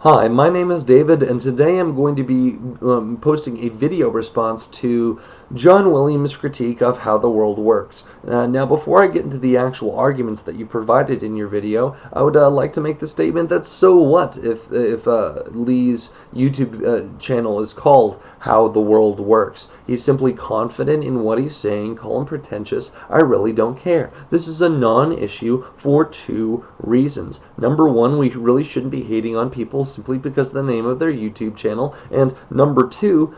Hi, my name is David, and today I'm going to be posting a video response to John Williams' critique of how the world works. Now, before I get into the actual arguments that you provided in your video, I would like to make the statement that so what if Lee's YouTube channel is called How the World Works? He's simply confident in what he's saying. Call him pretentious. I really don't care. This is a non-issue for two reasons. Number one, we really shouldn't be hating on people simply because of the name of their YouTube channel. And number two,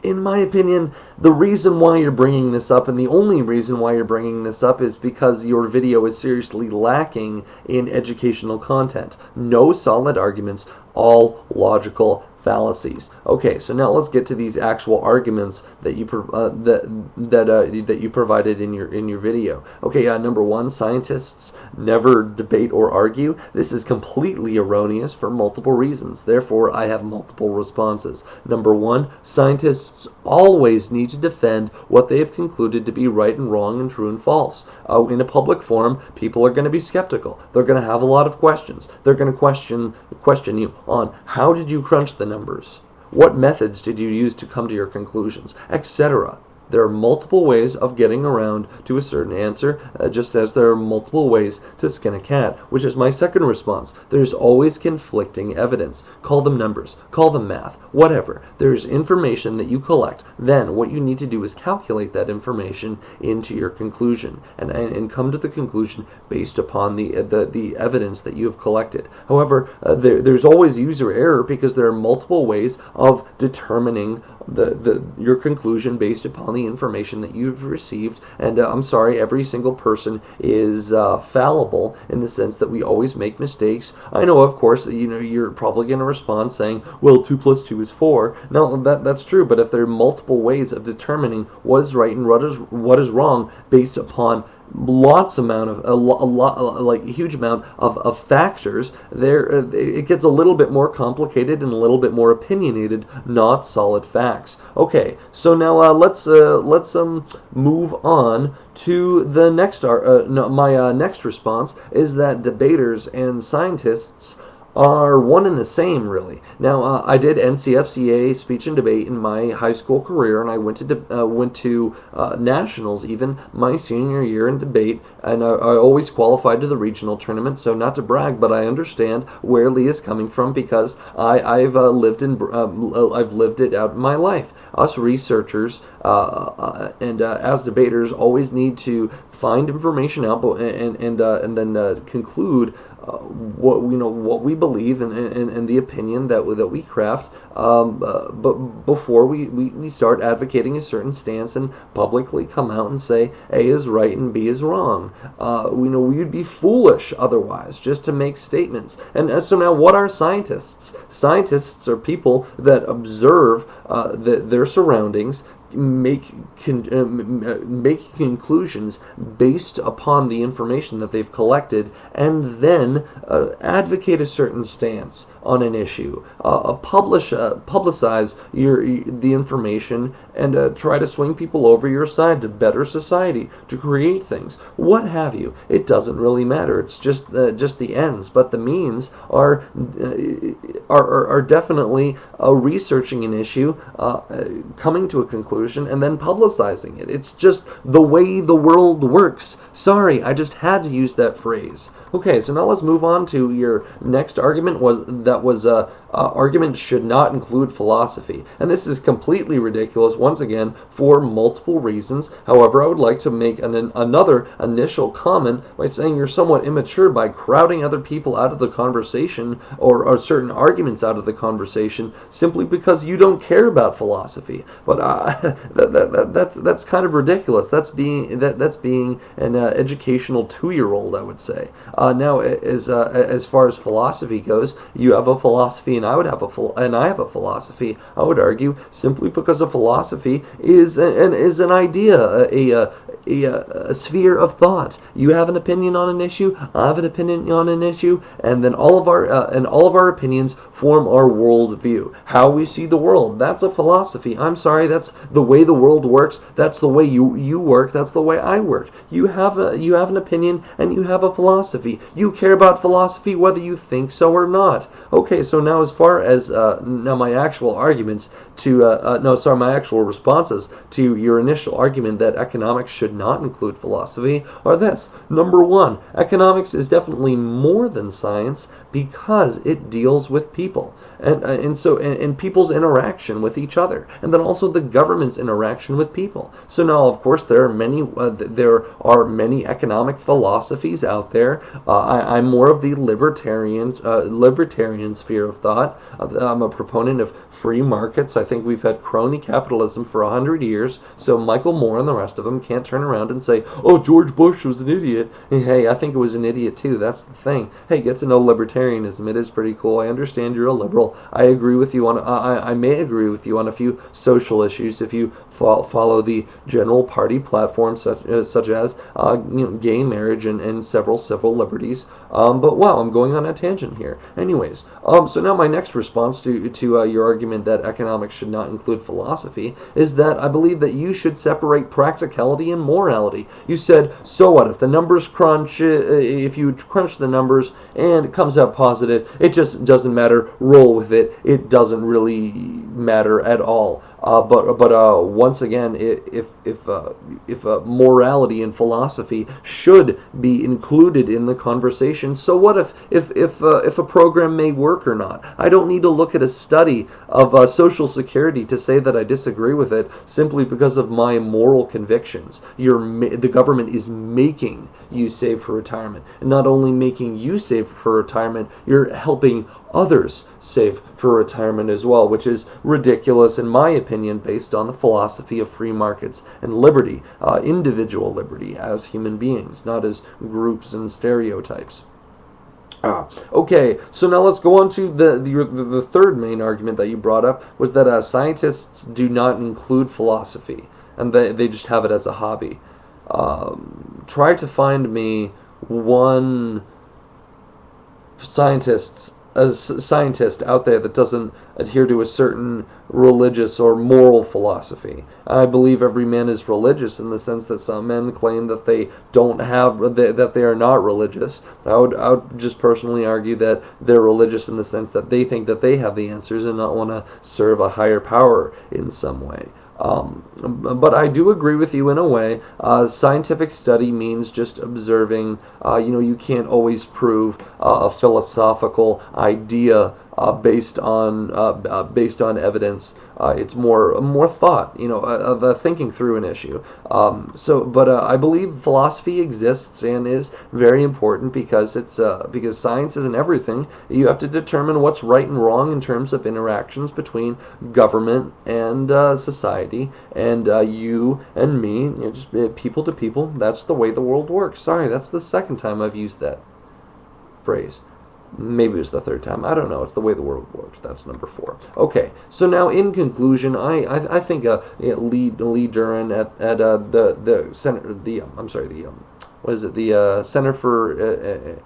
in my opinion, the reason why you're bringing this up, and the only reason why you're bringing this up, is because your video is seriously lacking in educational content. No solid arguments, all logical fallacies. Okay, so now let's get to these actual arguments that you that you provided in your video. Okay, number one, scientists never debate or argue. This is completely erroneous for multiple reasons. Therefore, I have multiple responses. Number one, scientists always need to defend what they have concluded to be right and wrong and true and false. In a public forum, people are going to be skeptical. They're going to have a lot of questions. They're going to question you on how did you crunch the numbers? What methods did you use to come to your conclusions, etc.? There are multiple ways of getting around to a certain answer, just as there are multiple ways to skin a cat, which is my second response. There's always conflicting evidence. Call them numbers, call them math, whatever. There's information that you collect. Then what you need to do is calculate that information into your conclusion and come to the conclusion based upon the evidence that you have collected. However, there's always user error because there are multiple ways of determining your conclusion based upon the information that you've received. And I'm sorry, every single person is fallible in the sense that we always make mistakes. I know, of course, you're probably going to respond saying, well, 2 plus 2 is 4. No, that's true, but if there are multiple ways of determining what is right and what is wrong based upon a huge amount of factors, it gets a little bit more complicated and a little bit more opinionated, not solid facts. Okay, so now let's move on to the next. My next response is that debaters and scientists are one and the same, really. Now, I did NCFCA speech and debate in my high school career, and I went to nationals even my senior year in debate, and I always qualified to the regional tournament. So not to brag, but I understand where Lee is coming from because I've lived it out in my life. Us researchers and as debaters always need to find information out and then conclude what we believe and the opinion that we craft, but before we start advocating a certain stance and publicly come out and say A is right and B is wrong. We'd be foolish otherwise just to make statements. And so now, what are scientists? Scientists are people that observe their surroundings, make conclusions based upon the information that they've collected, and then advocate a certain stance on an issue, publicize the information, and try to swing people over your side to better society, to create things, what have you. It doesn't really matter. It's just the ends, but the means are definitely researching an issue, coming to a conclusion, and then publicizing it. It's just the way the world works. Sorry, I just had to use that phrase. Okay, so now let's move on to your next argument. Argument should not include philosophy. And this is completely ridiculous, once again, for multiple reasons. However, I would like to make another initial comment by saying you're somewhat immature by crowding other people out of the conversation or certain arguments out of the conversation simply because you don't care about philosophy. But that's kind of ridiculous. That's being an educational 2-year-old, I would say. Now, as far as philosophy goes, you have a philosophy, and I have a philosophy. I would argue simply because a philosophy is an idea, a sphere of thought. You have an opinion on an issue. I have an opinion on an issue, and then all of our opinions form our worldview. How we see the world. That's a philosophy. I'm sorry. That's the way the world works. That's the way you work. That's the way I work. You have an opinion, and you have a philosophy. philosophy. You care about philosophy whether you think so or not. Okay, so now as far as now my actual arguments to my actual responses to your initial argument that economics should not include philosophy are this. Number one, economics is definitely more than science because it deals with people. And people's interaction with each other, and then also the government's interaction with people. So now, of course, there are many economic philosophies out there. I'm more of the libertarian sphere of thought. I'm a proponent of free markets. I think we've had crony capitalism for 100 years, so Michael Moore and the rest of them can't turn around and say, oh, George Bush was an idiot. Hey, I think it was an idiot too. That's the thing. Hey, get to know libertarianism. It is pretty cool. I understand you're a liberal. I agree with you on. I may agree with you on a few social issues if you follow the general party platform, such as gay marriage and several civil liberties. But wow, I'm going on a tangent here. Anyways, so now my next response to your argument that economics should not include philosophy is that I believe that you should separate practicality and morality. You said, so what if the numbers crunch? If you crunch the numbers and it comes out positive, it just doesn't matter. Roll with it. It doesn't really matter at all. But once again, if morality and philosophy should be included in the conversation, so what if a program may work or not? I don't need to look at a study of Social Security to say that I disagree with it simply because of my moral convictions. The government is making you save for retirement, and not only making you save for retirement, you're helping others save for retirement as well, which is ridiculous in my opinion based on the philosophy of free markets and liberty, individual liberty as human beings, not as groups and stereotypes. Okay, so now let's go on to the third main argument that you brought up was that scientists do not include philosophy, and they just have it as a hobby. Try to find me one scientist out there that doesn't adhere to a certain religious or moral philosophy. I believe every man is religious in the sense that some men claim that they are not religious. I would just personally argue that they're religious in the sense that they think that they have the answers and not want to serve a higher power in some way. But I do agree with you in a way. Scientific study means just observing. You can't always prove a philosophical idea based on evidence. It's more thought, of thinking through an issue. But I believe philosophy exists and is very important because because science isn't everything. You have to determine what's right and wrong in terms of interactions between government and society, and you and me, just people to people. That's the way the world works. Sorry, that's the second time I've used that phrase. Maybe it was the third time. I don't know. It's the way the world works. That's number 4. Okay. So now, in conclusion, I think Lee Duran at the center the Center for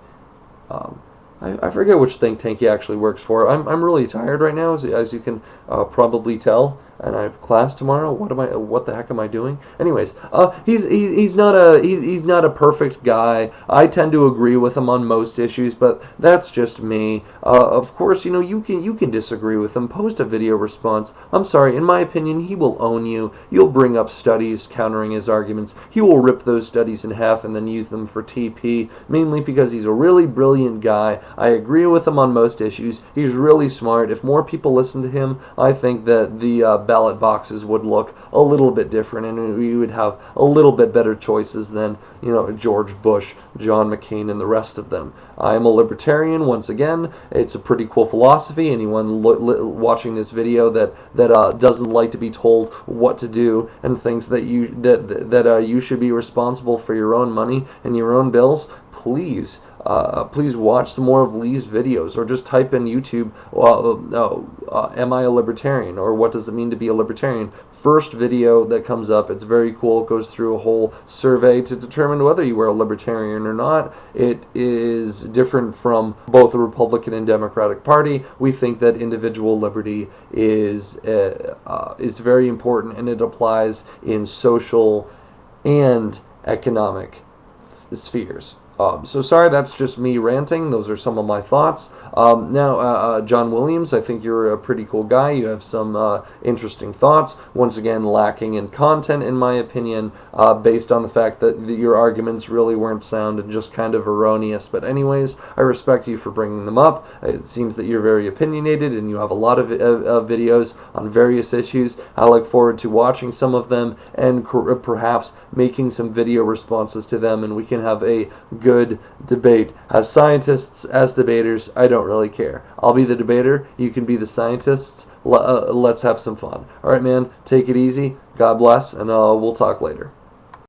I forget which think tank he actually works for. I'm really tired right now, as you can probably tell. And I have class tomorrow. What the heck am I doing? Anyways, he's not a perfect guy. I tend to agree with him on most issues, but that's just me. Of course, you can disagree with him. Post a video response. I'm sorry, in my opinion, he will own you. You'll bring up studies countering his arguments. He will rip those studies in half and then use them for TP, mainly because he's a really brilliant guy. I agree with him on most issues. He's really smart. If more people listen to him, I think that the ballot boxes would look a little bit different, and we would have a little bit better choices than George Bush, John McCain, and the rest of them. I am a libertarian. Once again, it's a pretty cool philosophy. Anyone watching this video that doesn't like to be told what to do and thinks that you should be responsible for your own money and your own bills, please watch some more of Lee's videos, or just type in YouTube, am I a libertarian, or what does it mean to be a libertarian? First video that comes up. It's very cool. It goes through a whole survey to determine whether you are a libertarian or not. It is different from both the Republican and Democratic Party. We think that individual liberty is very important, and it applies in social and economic spheres. So sorry, that's just me ranting. Those are some of my thoughts. John Williams, I think you're a pretty cool guy. You have some interesting thoughts. Once again, lacking in content, in my opinion, based on the fact that your arguments really weren't sound and just kind of erroneous. But anyways, I respect you for bringing them up. It seems that you're very opinionated and you have a lot of videos on various issues. I look forward to watching some of them and perhaps making some video responses to them, and we can have a good debate. As scientists, as debaters, I don't really care. I'll be the debater, you can be the scientists. Let's have some fun. Alright, man, take it easy. God bless, and we'll talk later.